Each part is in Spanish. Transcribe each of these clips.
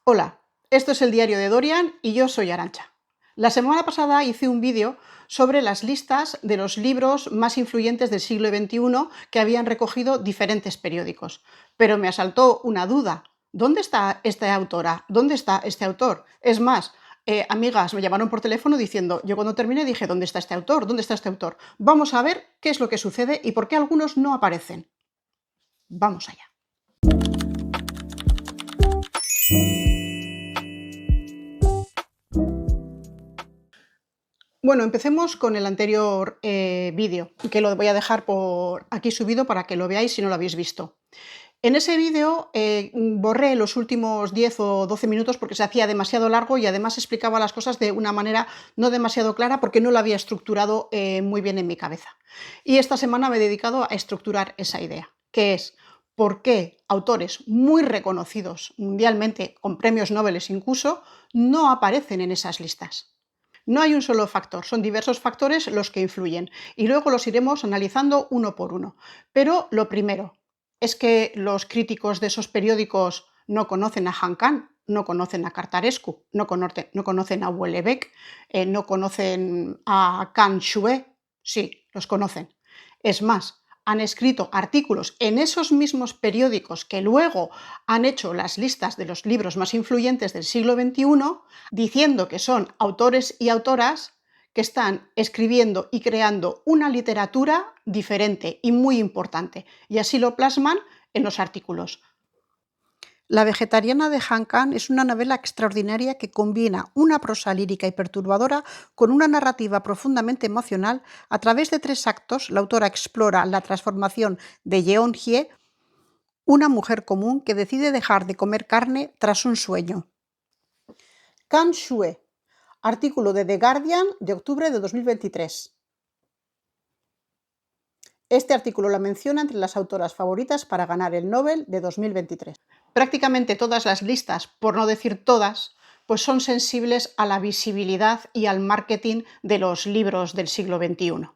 Hola, esto es el diario de Dorian y yo soy Arantxa. La semana pasada hice un vídeo sobre las listas de los libros más influyentes del siglo XXI que habían recogido diferentes periódicos, pero me asaltó una duda. ¿Dónde está esta autora? ¿Dónde está este autor? Es más, amigas me llamaron por teléfono diciendo, yo cuando terminé dije, ¿dónde está este autor? ¿Dónde está este autor? Vamos a ver qué es lo que sucede y por qué algunos no aparecen. Vamos allá. Bueno, empecemos con el anterior vídeo, que lo voy a dejar por aquí subido para que lo veáis si no lo habéis visto. En ese vídeo borré los últimos 10 o 12 minutos porque se hacía demasiado largo y además explicaba las cosas de una manera no demasiado clara porque no lo había estructurado muy bien en mi cabeza. Y esta semana me he dedicado a estructurar esa idea, que es por qué autores muy reconocidos mundialmente, con premios Nobel incluso, no aparecen en esas listas. No hay un solo factor, son diversos factores los que influyen y luego los iremos analizando uno por uno. Pero lo primero es que los críticos de esos periódicos no conocen a Han Kang, no conocen a Cartarescu, no conocen a Houellebecq, no conocen a Kang Xue. Sí, los conocen. Es más, han escrito artículos en esos mismos periódicos que luego han hecho las listas de los libros más influyentes del siglo XXI, diciendo que son autores y autoras que están escribiendo y creando una literatura diferente y muy importante, y así lo plasman en los artículos. La vegetariana de Han Kang es una novela extraordinaria que combina una prosa lírica y perturbadora con una narrativa profundamente emocional. A través de 3 actos, la autora explora la transformación de Yeon Hye, una mujer común que decide dejar de comer carne tras un sueño. Kang Xue, artículo de The Guardian de octubre de 2023. Este artículo la menciona entre las autoras favoritas para ganar el Nobel de 2023. Prácticamente todas las listas, por no decir todas, pues son sensibles a la visibilidad y al marketing de los libros del siglo XXI.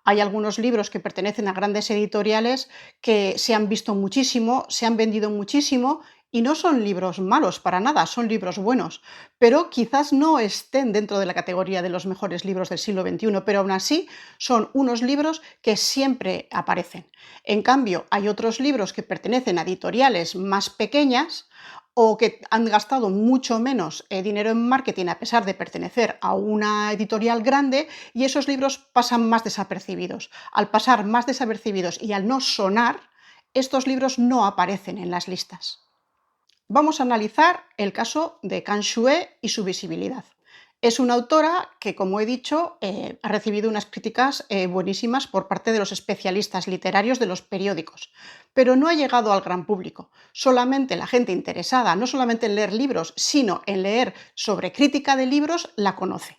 Hay algunos libros que pertenecen a grandes editoriales que se han visto muchísimo, se han vendido muchísimo y no son libros malos para nada, son libros buenos, pero quizás no estén dentro de la categoría de los mejores libros del siglo XXI, pero aún así son unos libros que siempre aparecen. En cambio, hay otros libros que pertenecen a editoriales más pequeñas o que han gastado mucho menos dinero en marketing a pesar de pertenecer a una editorial grande y esos libros pasan más desapercibidos. Al pasar más desapercibidos y al no sonar, estos libros no aparecen en las listas. Vamos a analizar el caso de Kang Xue y su visibilidad. Es una autora que, como he dicho, ha recibido unas críticas buenísimas por parte de los especialistas literarios de los periódicos, pero no ha llegado al gran público. Solamente la gente interesada, no solamente en leer libros, sino en leer sobre crítica de libros, la conoce.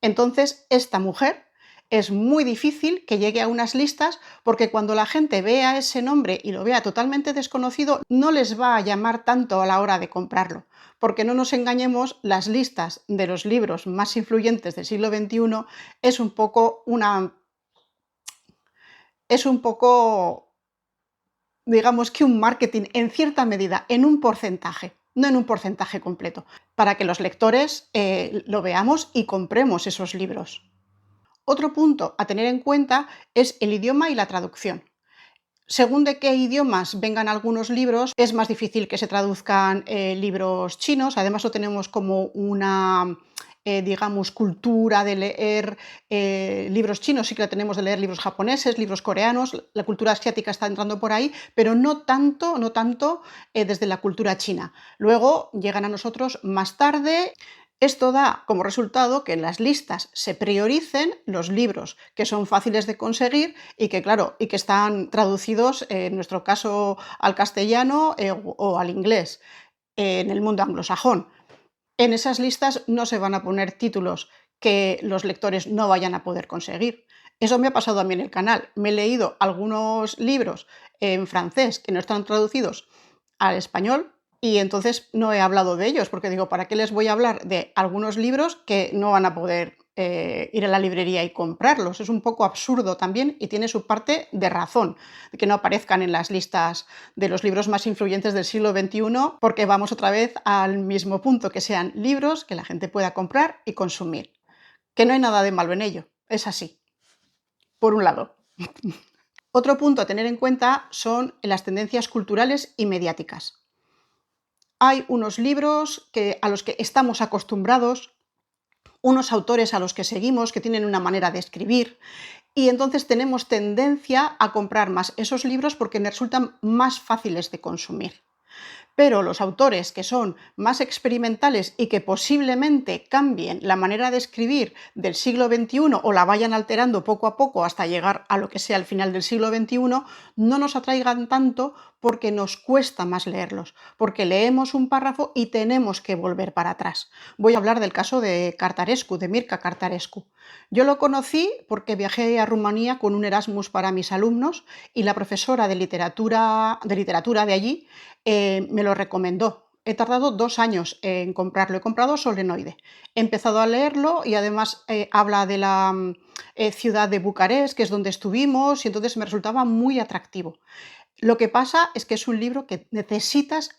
Entonces, esta mujer es muy difícil que llegue a unas listas porque cuando la gente vea ese nombre y lo vea totalmente desconocido, no les va a llamar tanto a la hora de comprarlo. Porque no nos engañemos, las listas de los libros más influyentes del siglo XXI es un poco digamos que un marketing en cierta medida, en un porcentaje, no en un porcentaje completo, para que los lectores lo veamos y compremos esos libros. Otro punto a tener en cuenta es el idioma y la traducción. Según de qué idiomas vengan algunos libros, es más difícil que se traduzcan libros chinos. Además, no tenemos como una, digamos, cultura de leer libros chinos. Sí que la tenemos de leer libros japoneses, libros coreanos. La cultura asiática está entrando por ahí, pero no tanto desde la cultura china. Luego llegan a nosotros más tarde. Esto da como resultado que en las listas se prioricen los libros que son fáciles de conseguir y que, claro, y que están traducidos, en nuestro caso, al castellano o al inglés, en el mundo anglosajón. En esas listas no se van a poner títulos que los lectores no vayan a poder conseguir. Eso me ha pasado a mí en el canal. Me he leído algunos libros en francés que no están traducidos al español y entonces no he hablado de ellos porque digo, ¿para qué les voy a hablar de algunos libros que no van a poder ir a la librería y comprarlos. Es un poco absurdo también y tiene su parte de razón, de que no aparezcan en las listas de los libros más influyentes del siglo XXI, porque vamos otra vez al mismo punto, que sean libros que la gente pueda comprar y consumir. Que no hay nada de malo en ello, es así, por un lado. Otro punto a tener en cuenta son las tendencias culturales y mediáticas. Hay unos libros a los que estamos acostumbrados, unos autores a los que seguimos que tienen una manera de escribir y entonces tenemos tendencia a comprar más esos libros porque nos resultan más fáciles de consumir. Pero los autores que son más experimentales y que posiblemente cambien la manera de escribir del siglo XXI o la vayan alterando poco a poco hasta llegar a lo que sea el final del siglo XXI, no nos atraigan tanto porque nos cuesta más leerlos, porque leemos un párrafo y tenemos que volver para atrás. Voy a hablar del caso de Cartarescu, de Mircea Cartarescu. Yo lo conocí porque viajé a Rumanía con un Erasmus para mis alumnos y la profesora de literatura de allí me lo recomendó. He tardado 2 años en comprarlo. He comprado Solenoide. He empezado a leerlo y además habla de la ciudad de Bucarest, que es donde estuvimos, y entonces me resultaba muy atractivo. Lo que pasa es que es un libro que necesitas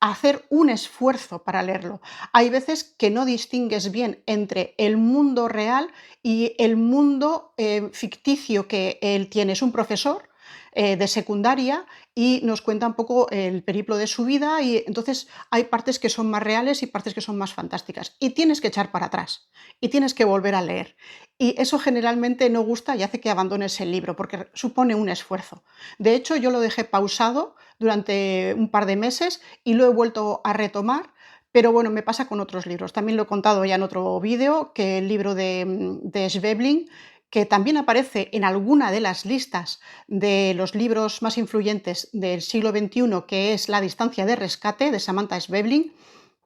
hacer un esfuerzo para leerlo. Hay veces que no distingues bien entre el mundo real y el mundo ficticio que él tiene. Es un profesor de secundaria y nos cuenta un poco el periplo de su vida y entonces hay partes que son más reales y partes que son más fantásticas. Y tienes que echar para atrás y tienes que volver a leer. Y eso generalmente no gusta y hace que abandones el libro porque supone un esfuerzo. De hecho, yo lo dejé pausado durante un par de meses y lo he vuelto a retomar, pero bueno, me pasa con otros libros. También lo he contado ya en otro vídeo, que el libro de Schweblin, que también aparece en alguna de las listas de los libros más influyentes del siglo XXI, que es La distancia de rescate, de Samantha Schweblin,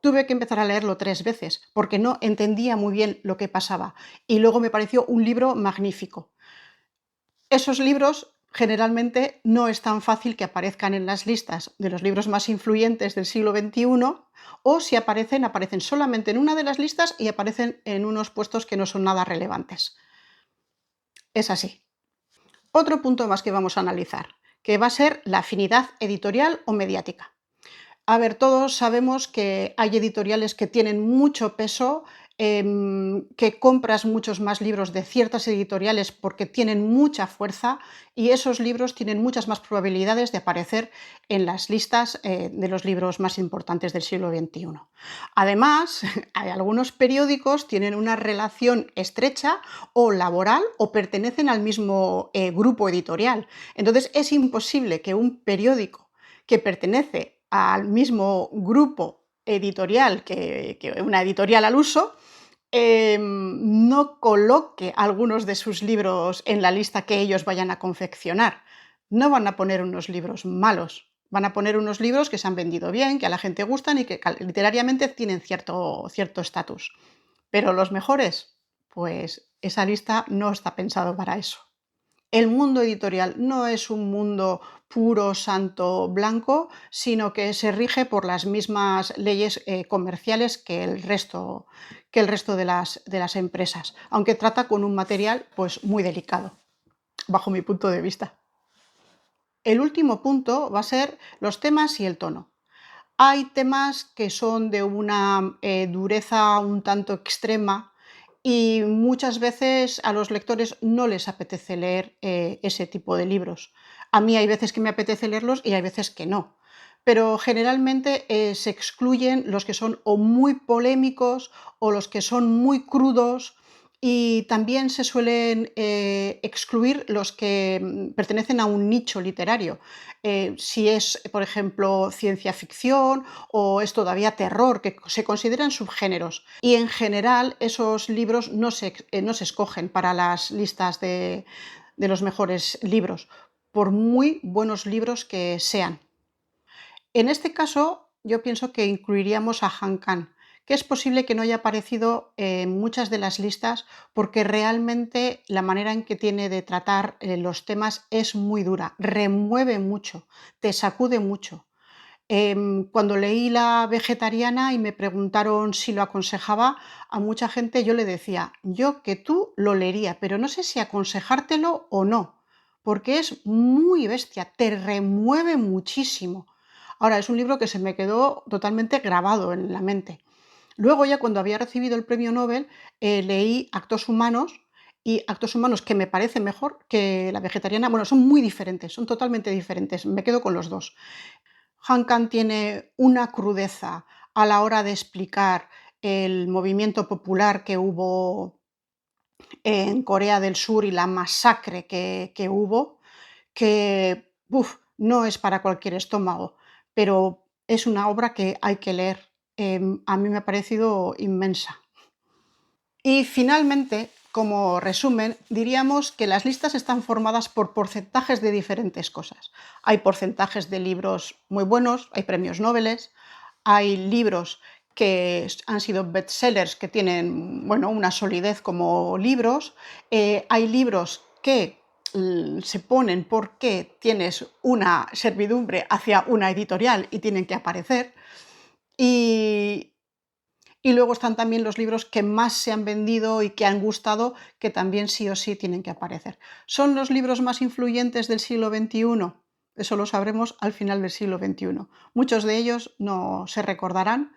tuve que empezar a leerlo 3 veces, porque no entendía muy bien lo que pasaba. Y luego me pareció un libro magnífico. Esos libros generalmente no es tan fácil que aparezcan en las listas de los libros más influyentes del siglo XXI, o si aparecen, aparecen solamente en una de las listas y aparecen en unos puestos que no son nada relevantes. Es así. Otro punto más que vamos a analizar, que va a ser la afinidad editorial o mediática. A ver, todos sabemos que hay editoriales que tienen mucho peso, que compras muchos más libros de ciertas editoriales porque tienen mucha fuerza y esos libros tienen muchas más probabilidades de aparecer en las listas de los libros más importantes del siglo XXI. Además, hay algunos periódicos tienen una relación estrecha o laboral o pertenecen al mismo grupo editorial. Entonces, es imposible que un periódico que pertenece al mismo grupo editorial que una editorial al uso, no coloque algunos de sus libros en la lista que ellos vayan a confeccionar. No van a poner unos libros malos, van a poner unos libros que se han vendido bien, que a la gente gustan y que literariamente tienen cierto estatus. Pero los mejores, pues esa lista no está pensado para eso. El mundo editorial no es un mundo puro, santo, blanco, sino que se rige por las mismas leyes comerciales que el resto de las empresas, aunque trata con un material pues, muy delicado, bajo mi punto de vista. El último punto va a ser los temas y el tono. Hay temas que son de una dureza un tanto extrema y muchas veces a los lectores no les apetece leer ese tipo de libros. A mí hay veces que me apetece leerlos y hay veces que no. Pero generalmente se excluyen los que son o muy polémicos o los que son muy crudos y también se suelen excluir los que pertenecen a un nicho literario. Si es, por ejemplo, ciencia ficción o es todavía terror, que se consideran subgéneros. Y en general esos libros no se escogen para las listas de los mejores libros, por muy buenos libros que sean. En este caso, yo pienso que incluiríamos a Han Kang, que es posible que no haya aparecido en muchas de las listas porque realmente la manera en que tiene de tratar los temas es muy dura, remueve mucho, te sacude mucho. Cuando leí La vegetariana y me preguntaron si lo aconsejaba, a mucha gente yo le decía: "Yo que tú lo leería, pero no sé si aconsejártelo o no", porque es muy bestia, te remueve muchísimo. Ahora, es un libro que se me quedó totalmente grabado en la mente. Luego ya cuando había recibido el premio Nobel, leí Actos humanos, y Actos humanos, que me parece mejor que La vegetariana, bueno, son muy diferentes, son totalmente diferentes, me quedo con los 2. Han Kang tiene una crudeza a la hora de explicar el movimiento popular que hubo en Corea del Sur y la masacre que hubo, que, no es para cualquier estómago, pero es una obra que hay que leer. A mí me ha parecido inmensa. Y finalmente, como resumen, diríamos que las listas están formadas por porcentajes de diferentes cosas. Hay porcentajes de libros muy buenos, hay premios Nobel, hay libros que han sido bestsellers que tienen, bueno, una solidez como libros, hay libros que se ponen porque tienes una servidumbre hacia una editorial y tienen que aparecer, y, y luego están también los libros que más se han vendido y que han gustado, que también sí o sí tienen que aparecer. ¿Son los libros más influyentes del siglo XXI? Eso lo sabremos al final del siglo XXI. Muchos de ellos no se recordarán,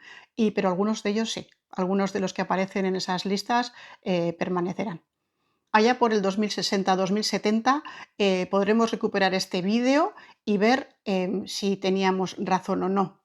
pero algunos de ellos sí. Algunos de los que aparecen en esas listas permanecerán. Allá por el 2060-2070 podremos recuperar este vídeo y ver si teníamos razón o no.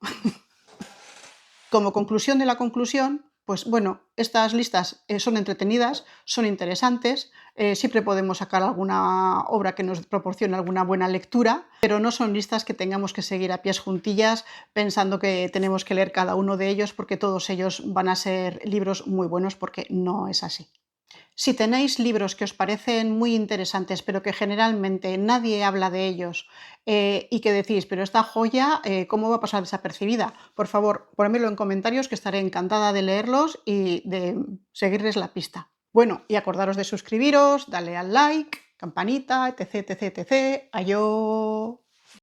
Como conclusión de la conclusión, pues bueno, estas listas son entretenidas, son interesantes, siempre podemos sacar alguna obra que nos proporcione alguna buena lectura, pero no son listas que tengamos que seguir a pies juntillas pensando que tenemos que leer cada uno de ellos porque todos ellos van a ser libros muy buenos, porque no es así. Si tenéis libros que os parecen muy interesantes, pero que generalmente nadie habla de ellos, y que decís, pero esta joya, ¿cómo va a pasar desapercibida? Por favor, ponedmelo en comentarios, que estaré encantada de leerlos y de seguirles la pista. Bueno, y acordaros de suscribiros, darle al like, campanita, etc, etc, etc. Adiós.